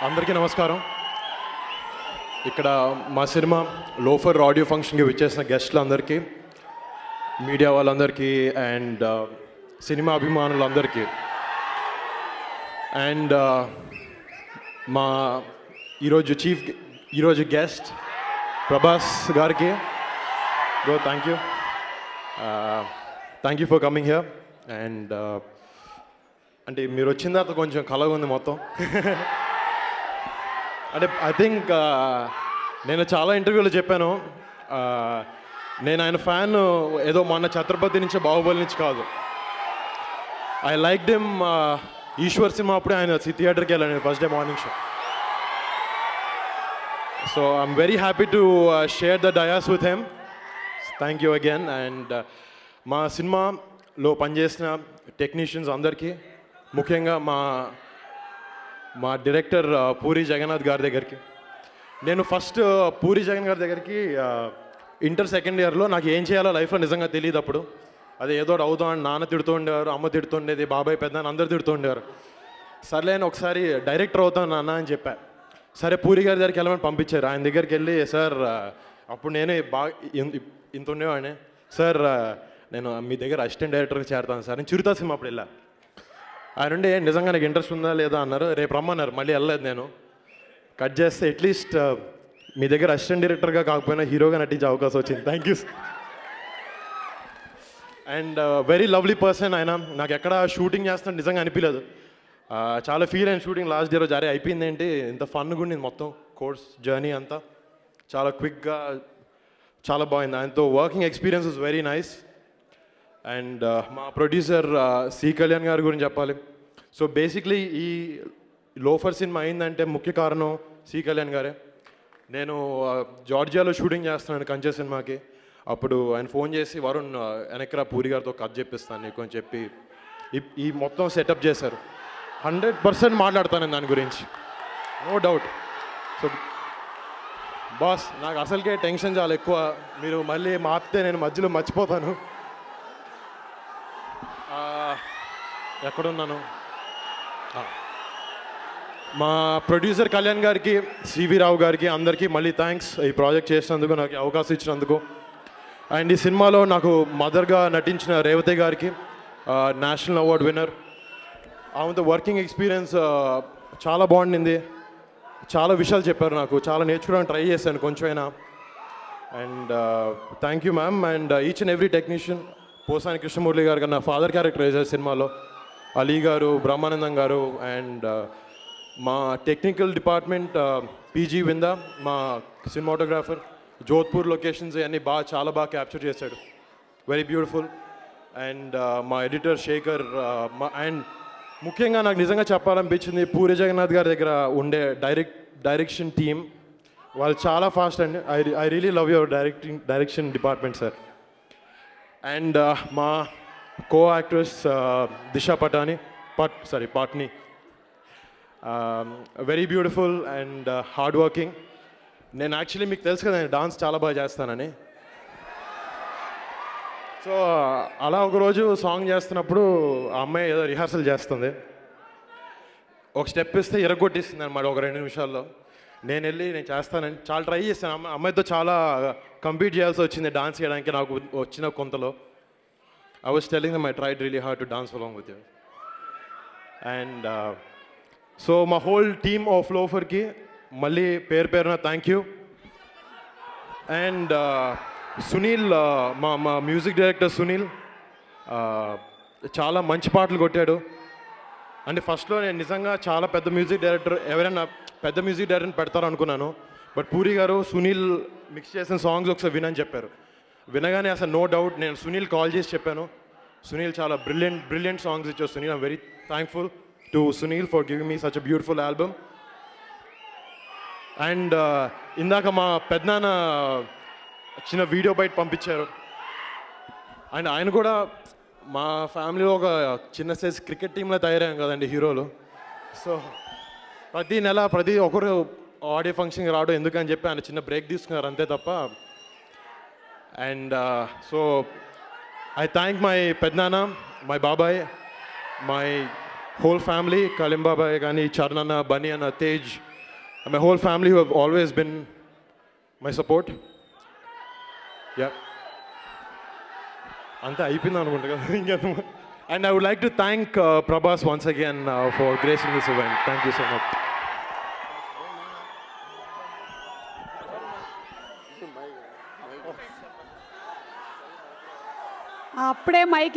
అందరికీ నమస్కారం. ఇక్కడ మా సినిమా లోఫర్ ఆడియో ఫంక్షన్కి విచ్చేసిన గెస్ట్లు అందరికీ, మీడియా వాళ్ళందరికీ అండ్ సినిమా అభిమానులందరికీ అండ్ మా ఈరోజు గెస్ట్ ప్రభాస్ గారికి bro thank you for coming here. And అంటే మీరు వచ్చిన తర్వాత కొంచెం కలగా ఉంది మొత్తం. అంటే ఐ థింక్ నేను చాలా ఇంటర్వ్యూలో చెప్పాను, నేను ఆయన ఫ్యాన్ ఏదో మొన్న ఛత్రపతి నుంచి బాహుబలి నుంచి కాదు. ఐ లైక్ డెమ్ ఈశ్వర్ సినిమా అప్పుడే ఆయన థియేటర్కి వెళ్ళాను first day morning show. So I'm very happy to share the dais with him. Thank you again. And మా సినిమాలో పనిచేసిన టెక్నీషియన్స్ అందరికీ, ముఖ్యంగా మా డైరెక్టర్ పూరి జగన్నాథ్ గారి దగ్గరికి, నేను ఫస్ట్ పూరి జగన్ గారి దగ్గరికి ఇంటర్ సెకండ్ ఇయర్లో నాకు ఏం చేయాలో లైఫ్లో నిజంగా తెలియదు. అప్పుడు అది ఏదో అవుతామని నాన్న తిడుతూ ఉండేవారు, అమ్మ తిడుతుండేది, బాబాయ్ పెద్ద అందరు తిడుతూ ఉండేవారు. సర్లే అని ఒకసారి డైరెక్టర్ అవుతాను నాన్న అని చెప్పా. సరే పూరి గారి దగ్గరికి వెళ్ళమని పంపించారు. ఆయన దగ్గరికి వెళ్ళి, సార్ అప్పుడు నేనే బాగా ఇంత ఉండేవాడిని, సార్ నేను మీ దగ్గర అసిస్టెంట్ డైరెక్టర్గా చేరతాను సార్. నేను చిరుతా సినిమా అప్పుడు వెళ్ళా. ఆయన ఉండి నిజంగా నాకు ఇంట్రెస్ట్ ఉందా లేదా అన్నారు. రేపు రమ్మన్నారు. మళ్ళీ వెళ్ళలేదు. నేను కట్ చేస్తే అట్లీస్ట్ మీ దగ్గర అసిస్టెంట్ డైరెక్టర్గా కాకపోయినా హీరోగా నటించే అవకాశం వచ్చింది. Thank you. And very lovely person ఆయన. నాకు ఎక్కడ షూటింగ్ చేస్తున్నట్టు నిజంగా అనిపించలేదు. చాలా ఫీల్ అయిన షూటింగ్ లాస్ట్ డే రోజు. అరే అయిపోయింది ఏంటి, ఇంత ఫన్ కూడా మొత్తం కోర్స్ జర్నీ అంతా చాలా క్విక్గా చాలా బాగుంది. ఆయనతో working experience is very nice. And మా ప్రొడ్యూసర్ సి కళ్యాణ్ గారి గురించి చెప్పాలి. సో బేసిక్లీ ఈ లోఫర్ సినిమా అయిందంటే ముఖ్య కారణం సి కళ్యాణ్ గారే. నేను జార్జియాలో షూటింగ్ చేస్తున్నాను కంచె సినిమాకి. అప్పుడు ఆయన ఫోన్ చేసి, వరుణ్ వెనక్రా పూరి గారితో కథ చెప్పిస్తాను నీకు అని చెప్పి ఈ మొత్తం సెటప్ చేశారు. 100% మాట్లాడతాను దాని గురించి, నో డౌట్. సో బాస్, నాకు అసలుకే టెన్షన్ చాలా ఎక్కువ. మీరు మళ్ళీ మాపితే నేను మధ్యలో మర్చిపోతాను. ఎక్కడున్నాను? మా ప్రొడ్యూసర్ కళ్యాణ్ గారికి, సివి రావు గారికి, అందరికీ మళ్ళీ థ్యాంక్స్ ఈ ప్రాజెక్ట్ చేసినందుకు, నాకు అవకాశం ఇచ్చినందుకు. అండ్ ఈ సినిమాలో నాకు మదర్గా నటించిన రేవతి గారికి, నేషనల్ అవార్డ్ విన్నర్. ఆమెతో వర్కింగ్ ఎక్స్పీరియన్స్ చాలా బాగుండింది. చాలా విషయాలు చెప్పారు నాకు, చాలా నేర్చుకోవడానికి ట్రై చేశాను కొంచెమైనా. And thank you ma'am. And each and every technician, Posani Krishnamurthy గారు నా ఫాదర్ క్యారెక్టర్ వేశారు సినిమాలో, అలీ గారు, బ్రహ్మానందం గారు. అండ్ మా టెక్నికల్ డిపార్ట్మెంట్ పీజీ విందా, మా సినిమాటోగ్రాఫర్, జోధ్పూర్ లొకేషన్స్ అన్నీ చాలా బాగా క్యాప్చర్ చేశాడు, వెరీ బ్యూటిఫుల్. అండ్ మా ఎడిటర్ శేఖర్. అండ్ ముఖ్యంగా నాకు నిజంగా చెప్పాలనిపించింది, పూరి జగన్నాథ్ గారి దగ్గర ఉండే డైరెక్షన్ టీమ్, వాళ్ళు చాలా ఫాస్ట్ అండి. I really love your direction department sir. And మా co actress Disha Patani, very beautiful and hard working. నేను యాక్చువల్లీ మీకు తెలుసు కదా, నేను డాన్స్ చాలా బాగా చేస్తానని. సో అలా ఒకరోజు సాంగ్ చేస్తున్నప్పుడు ఆ అమ్మాయి ఏదో రిహార్సల్ చేస్తుంది, ఒక స్టెప్ ఇస్తే ఇరగొట్టిస్తుంది అనమాట ఒక 2 నిమిషాల్లో. నేను చేస్తానని చాలా ట్రై చేస్తాను. అమ్మాయితో చాలా కంపీట్ చేయాల్సి వచ్చింది డాన్స్ చేయడానికి నాకు వచ్చిన కొంతలో. I was telling them I tried really hard to dance along with you. And so మా హోల్ టీమ్ ఆఫ్ లోఫర్కి మళ్ళీ పేరున థ్యాంక్ యూ. అండ్ సునీల్, మా మ్యూజిక్ డైరెక్టర్ సునీల్ చాలా మంచి పాటలు కొట్టాడు. అంటే ఫస్ట్లో నేను నిజంగా చాలా పెద్ద మ్యూజిక్ డైరెక్టర్, ఎవరైనా పెద్ద మ్యూజిక్ డైరెక్టర్ని పెడతారు అనుకున్నాను. బట్ పూరి గారు సునీల్ మిక్స్ చేసిన సాంగ్స్ ఒకసారి వినని చెప్పారు. వినగానే అసలు నో డౌట్ నేను సునీల్ కాల్ చేసి చెప్పాను, సునీల్ చాలా బ్రిలియంట్ సాంగ్స్ ఇచ్చారు Sunil. I'm very thankful to Sunil for giving me such a beautiful album. And ఇందాక మా పెద్దనాన్న చిన్న వీడియో బయట పంపించారు. అండ్ ఆయన కూడా మా ఫ్యామిలీలో ఒక చిన్న సైజ్ క్రికెట్ టీంలో తయారయ్యాం కదండి హీరోలు. సో ప్రతి నెల ఒకరు ఆడియో ఫంక్షన్కి రావడం ఎందుకని చెప్పి ఆయన చిన్న బ్రేక్ తీసుకున్నారు అంతే తప్ప. And so I thank my పెద్దనాన్న, మై బాబాయ్, my whole family, Kalim Baba, Gani, Charnana, Bunny, and Tej, and my whole family who have always been my support. Yeah. అంతే అయిపోయింది అనుకుంటా కదా ఇంకేం. And I would like to thank Prabhas once again for gracing this event. Thank you so much. అప్పుడే mic